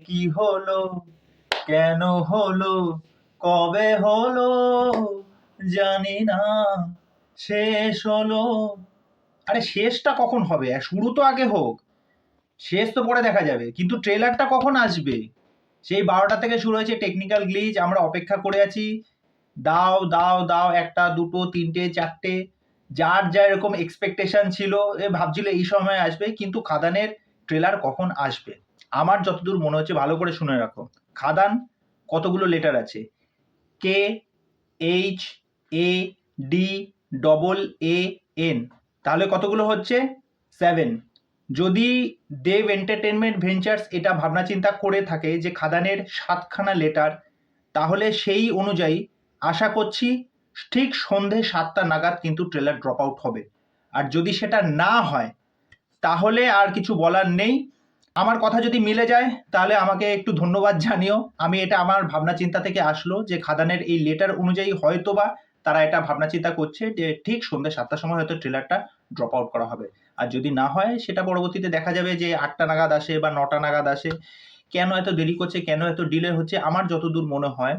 কি হলো, কেন হলো, কবে হলো জানি না, শেষ হলো। আরে শেষটা কখন হবে? শুরু তো আগে হোক, শেষ তো পরে দেখা যাবে, কিন্তু ট্রেলারটা কখন আসবে? সেই 12টা থেকে শুরু হয়েছে টেকনিক্যাল গ্লিচ, আমরা অপেক্ষা করে আছি। দাও দাও দাও, একটা দুটো তিনটে চারটে, যার যা এরকম এক্সপেকটেশন ছিল, এ ভাবছিল এই সময় আসবে, কিন্তু খাদানের ট্রেলার কখন আসবে? আমার যতদূর মনে হচ্ছে, ভালো করে শুনে রাখো, খাদান কতগুলো লেটার আছে? K, H, A, D, double A, N, তাহলে কতগুলো হচ্ছে? 7। যদি দেব এন্টারটেনমেন্ট ভেঞ্চার্স এটা ভাবনা চিন্তা করে থাকে যে খাদানের 7খানা লেটার, তাহলে সেই অনুযায়ী আশা করছি ঠিক সন্ধে 7টা নাগাদ কিন্তু ট্রেলার ড্রপ আউট হবে। আর যদি সেটা না হয়, তাহলে আর কিছু বলার নেই। আমার কথা যদি মিলে যায়, তাহলে আমাকে একটু ধন্যবাদ জানিও। আমি এটা আমার ভাবনা চিন্তা থেকে আসলো যে খাদানের এই লেটার অনুযায়ী হয়তোবা তারা এটা ভাবনা চিন্তা করছে যে ঠিক সন্ধ্যে 7টার সময় হয়তো ট্রেলারটা ড্রপ আউট করা হবে। আর যদি না হয়, সেটা পরবর্তীতে দেখা যাবে যে 8টা নাগাদ আসে বা 9টা নাগাদ আসে। কেন এত দেরি করছে, কেন এত ডিলে হচ্ছে, আমার যতদূর মনে হয়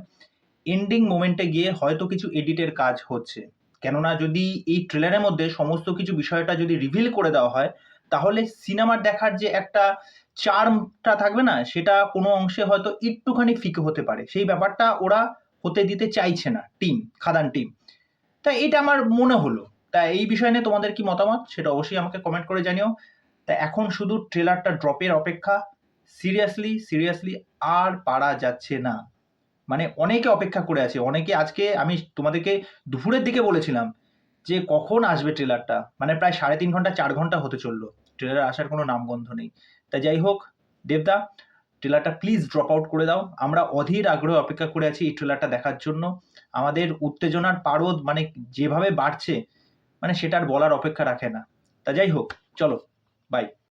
এন্ডিং মোমেন্টে গিয়ে হয়তো কিছু এডিটের কাজ হচ্ছে। কেননা যদি এই ট্রেলারের মধ্যে সমস্ত কিছু বিষয়টা যদি রিভিল করে দেওয়া হয়, তাহলে সিনেমার দেখার যে একটা চার্মটা থাকবে না, সেটা কোনো অংশে হয়তো একটুখানি ফিকে হতে পারে। সেই ব্যাপারটা ওরা হতে দিতে চাইছে না টিম, খাদান টিম। তাই এটা আমার মনে হলো। তাই এই বিষয় নিয়ে তোমাদের কি মতামত, সেটা অবশ্যই আমাকে কমেন্ট করে জানিও। তা এখন শুধু ট্রেলারটা ড্রপের অপেক্ষা। সিরিয়াসলি সিরিয়াসলি আর পারা যাচ্ছে না। মানে অনেকে অপেক্ষা করে আছে, অনেকে। আজকে আমি তোমাদেরকে দুপুরের দিকে বলেছিলাম যে কখন আসবে ট্রেলারটা, মানে প্রায় 3.5 ঘন্টা 4 ঘন্টা হতে চললো, ট্রেলার আসার কোনো নামগন্ধ নেই। তা যাই হোক, দেবদা, ট্রেলারটা প্লিজ ড্রপ আউট করে দাও। আমরা অধীর আগ্রহে অপেক্ষা করে আছি এই ট্রেলারটা দেখার জন্য। আমাদের উত্তেজনার পারদ মানে যেভাবে বাড়ছে, মানে সেটা আর বলার অপেক্ষা রাখে না। তা যাই হোক, চলো, বাই।